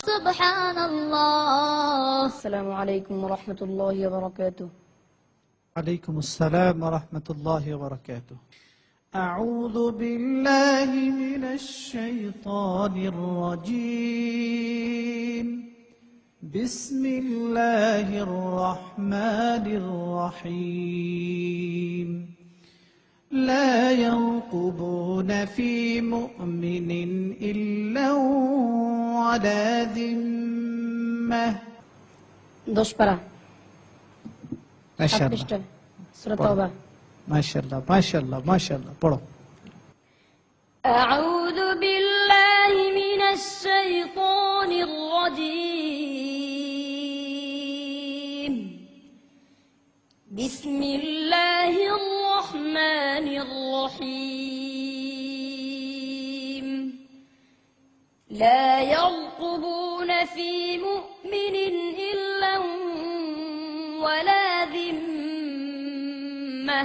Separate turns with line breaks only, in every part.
সুবহানাল্লাহ। আসসালামু আলাইকুম ওয়া রাহমাতুল্লাহি ওয়া বারাকাতুহু।
عليكم السلام ورحمة الله وبركاته. أعوذ بالله من الشيطان الرجيم. بسم الله الرحمن الرحيم. لا يرقبون في مؤمن إلا ولا ذمة.
দোষপাড়া
ما شاء الله
সূরা তাওবা।
ما شاء الله ما شاء الله ما شاء الله. পড়ো।
أعوذ بالله من الشيطان الرجيم. بسم الله الرحمن الرحيم. لا يرقبون في مؤمن إلا ولا ذمة.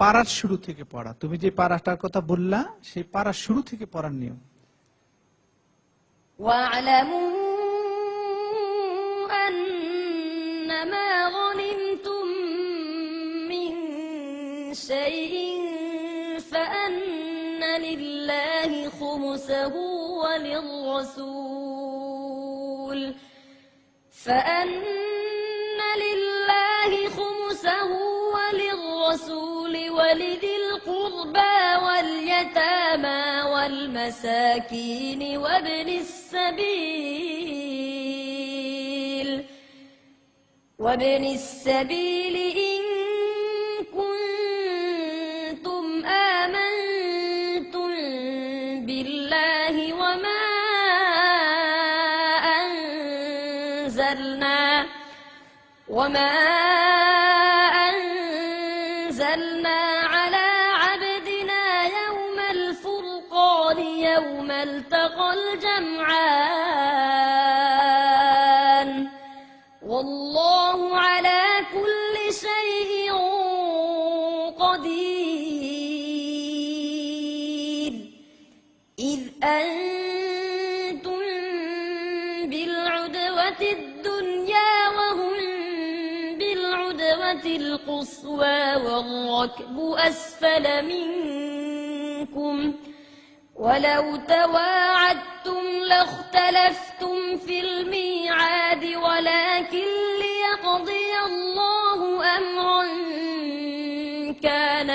পারার শুরু থেকে পড়া। তুমি যে পারাটার কথা বললা সেই পারার শুরু থেকে পড়ার নিয়ম।
واعلموا أنما غنمتم من شيء فأن لله خمسه وللرسول ولذي القربى واليتامى والمساكين وابن السبيل إن كنتم آمنتم بالله وما أنزلنا على عبدنا يوم الفرقان يوم التقى الجمعان والله على كل شيء قدير. إذ أنتم بالعدوة الدنيا وهم بالعدوة القصوى والركب أسفل منكم ولو تواعدتم لاختلفتم في الميعاد ولكن ليقضي الله أمرا كان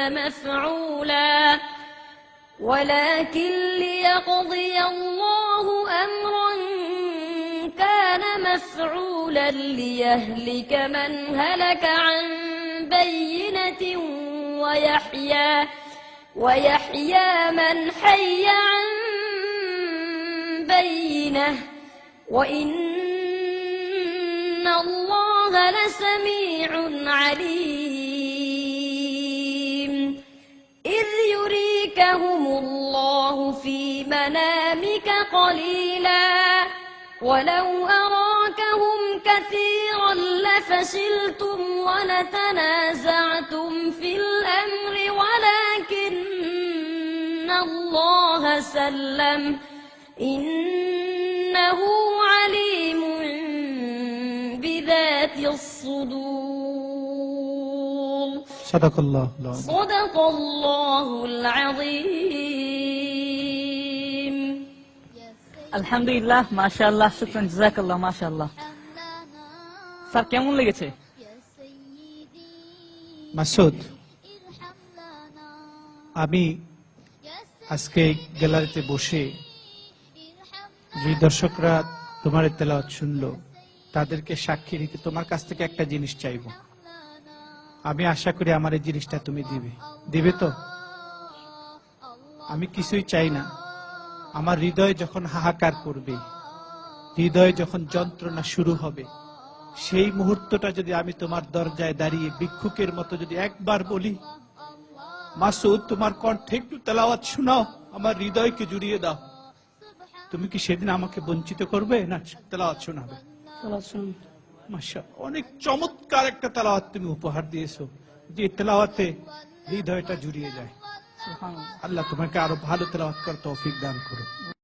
مفعولا ليهلك من هلك عن بينة ويحيى من حي عن بينة وإن الله لسميع عليم. إذ يريكهم الله في منامك قليلا ولو أراكهم كثيرا لفشلتم ولتنازعتم في الأمر ولكن الله سلم إنه عليم بذات الصدور.
صدق الله
العظيم.
আলহামদুলিল্লাহ, মাশাআল্লাহ, শুকরান, জাযাকাল্লাহ, মাশাআল্লাহ। স্যার কেমন লেগেছে?
মাসুদ, আমি আজকে গ্যালারিতে বসে যে দর্শকরা তোমার তেলাওয়াত শুনলো তাদেরকে সাক্ষী রেখে তোমার কাছ থেকে একটা জিনিস চাইবো। আমি আশা করি আমার এই জিনিসটা তুমি দিবে তো? আমি কিছুই চাই না, আমার হৃদয় যখন হাহাকার করবে, হৃদয় যখন যন্ত্রণা শুরু হবে, সেই মুহূর্তটা যদি আমি তোমার দরজায় দাঁড়িয়ে ভিক্ষুকের মতো যদি একবার বলি, মাসুদ তোমার কণ্ঠে একটু তেলাওয়াত শোনাও, আমার হৃদয়কে জুড়িয়ে দাও, তুমি কি সেদিন আমাকে বঞ্চিত করবে না তেলাওয়াত শোনাবে? মাশাআল্লাহ, অনেক চমৎকার একটা তেলাওয়াত তুমি উপহার দিয়েছো, যে তেলাওয়াতে হৃদয়টা জুড়িয়ে যায়।
সুবহানাল্লাহ।
আল্লাহ তোমাকে আরো ভালো তেলাওয়াত করার তৌফিক দান করুন।